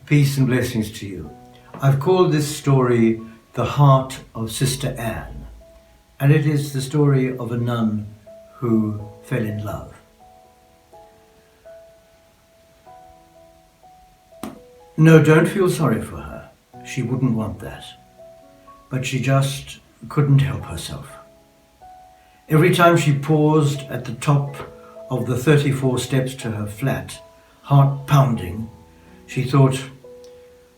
Peace and blessings to you. I've called this story The Heart of Sister Anne, and it is the story of a nun who fell in love. No, don't feel sorry for her. She wouldn't want that. But she just couldn't help herself. Every time she paused at the top of the 34 steps to her flat, heart pounding, she thought,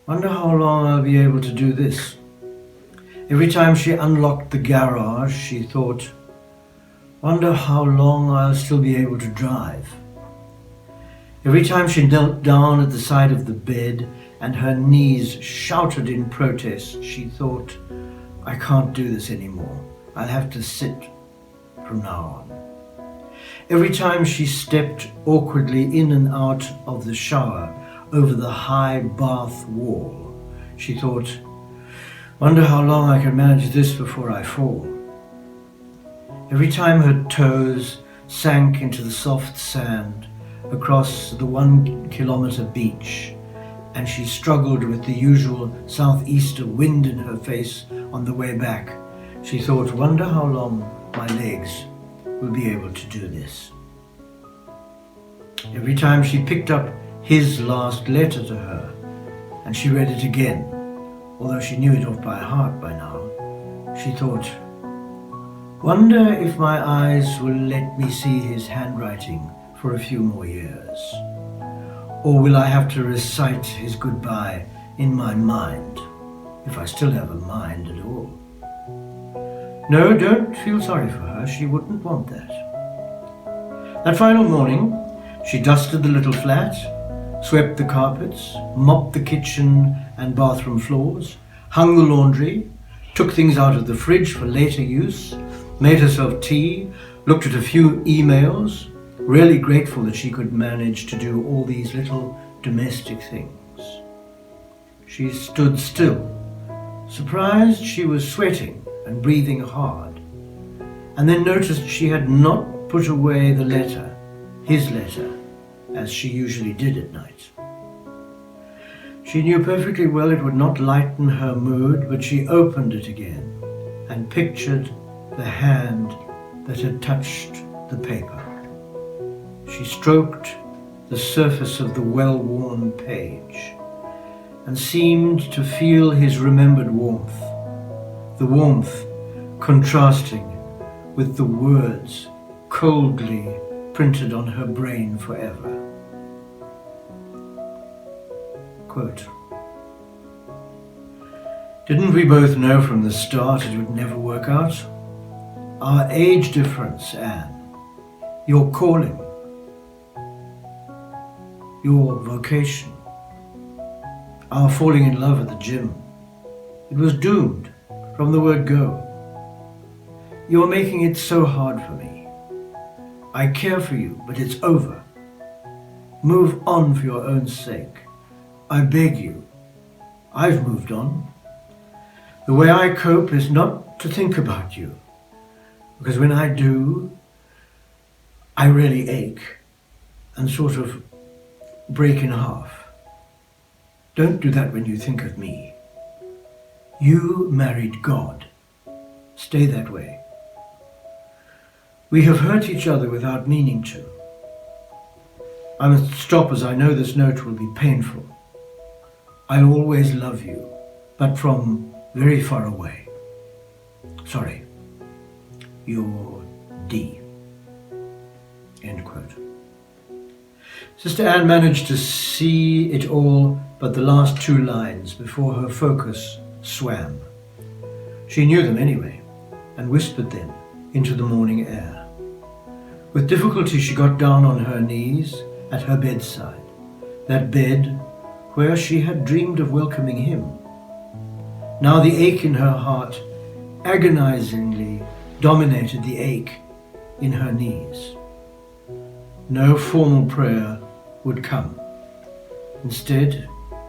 wonder how long I'll be able to do this. Every time she unlocked the garage, she thought, wonder how long I'll still be able to drive. Every time she knelt down at the side of the bed and her knees shouted in protest, she thought, I can't do this anymore. I'll have to sit from now on. Every time she stepped awkwardly in and out of the shower over the high bath wall, she thought, wonder how long I can manage this before I fall. Every time her toes sank into the soft sand across the 1 kilometer beach, and she struggled with the usual southeaster wind in her face on the way back, she thought, wonder how long my legs will be able to do this. Every time she picked up his last letter to her, and she read it again, although she knew it off by heart by now, she thought, wonder if my eyes will let me see his handwriting for a few more years. Or will I have to recite his goodbye in my mind, if I still have a mind at all? No, don't feel sorry for her. She wouldn't want that. That final morning, she dusted the little flat, swept the carpets, mopped the kitchen and bathroom floors, hung the laundry, took things out of the fridge for later use, made herself tea, looked at a few emails, really grateful that she could manage to do all these little domestic things. She stood still, surprised she was sweating and breathing hard, and then noticed she had not put away the letter, his letter, as she usually did at night. She knew perfectly well it would not lighten her mood, but she opened it again and pictured the hand that had touched the paper. She stroked the surface of the well-worn page and seemed to feel his remembered warmth, the warmth contrasting with the words coldly printed on her brain forever. Quote, didn't we both know from the start it would never work out? Our age difference, Anne, your calling, your vocation, our falling in love at the gym. It was doomed from the word go. You're making it so hard for me. I care for you, but it's over. Move on for your own sake. I beg you. I've moved on. The way I cope is not to think about you, because when I do, I really ache and sort of break in half. Don't do that when you think of me. You married God. Stay that way. We have hurt each other without meaning to. I must stop, as I know this note will be painful. I'll always love you, but from very far away. Sorry. Your D. End quote. Sister Anne managed to see it all but the last 2 lines before her focus swam. She knew them anyway and whispered them into the morning air. With difficulty she got down on her knees at her bedside, that bed where she had dreamed of welcoming him. Now the ache in her heart agonizingly dominated the ache in her knees. No formal prayer would come. Instead,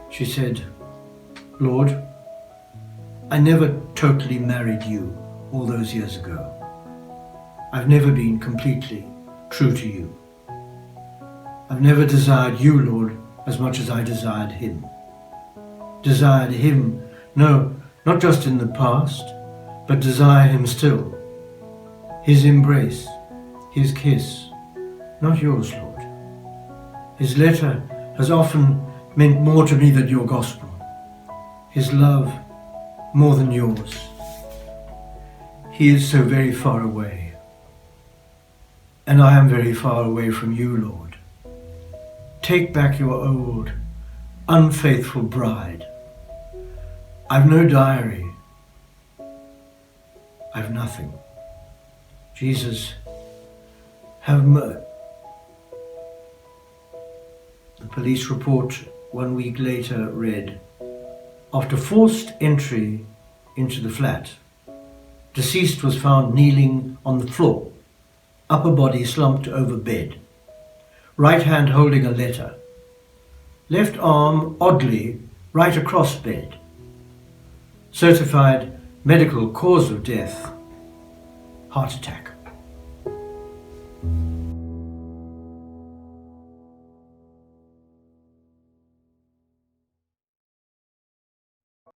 she said, Lord, I never totally married you all those years ago. I've never been completely true to you. I've never desired you, Lord, as much as I desired him. desired him, no, not just in the past, but desire him still. His embrace, his kiss, not yours, Lord. His letter has often meant more to me than your gospel. His love more than yours. He is so very far away. And I am very far away from you, Lord. Take back your old, unfaithful bride. I've no diary. I've nothing. Jesus, have mercy. The police report 1 week later read, after forced entry into the flat, deceased was found kneeling on the floor, upper body slumped over bed, right hand holding a letter, left arm oddly right across bed. Certified medical cause of death, heart attack.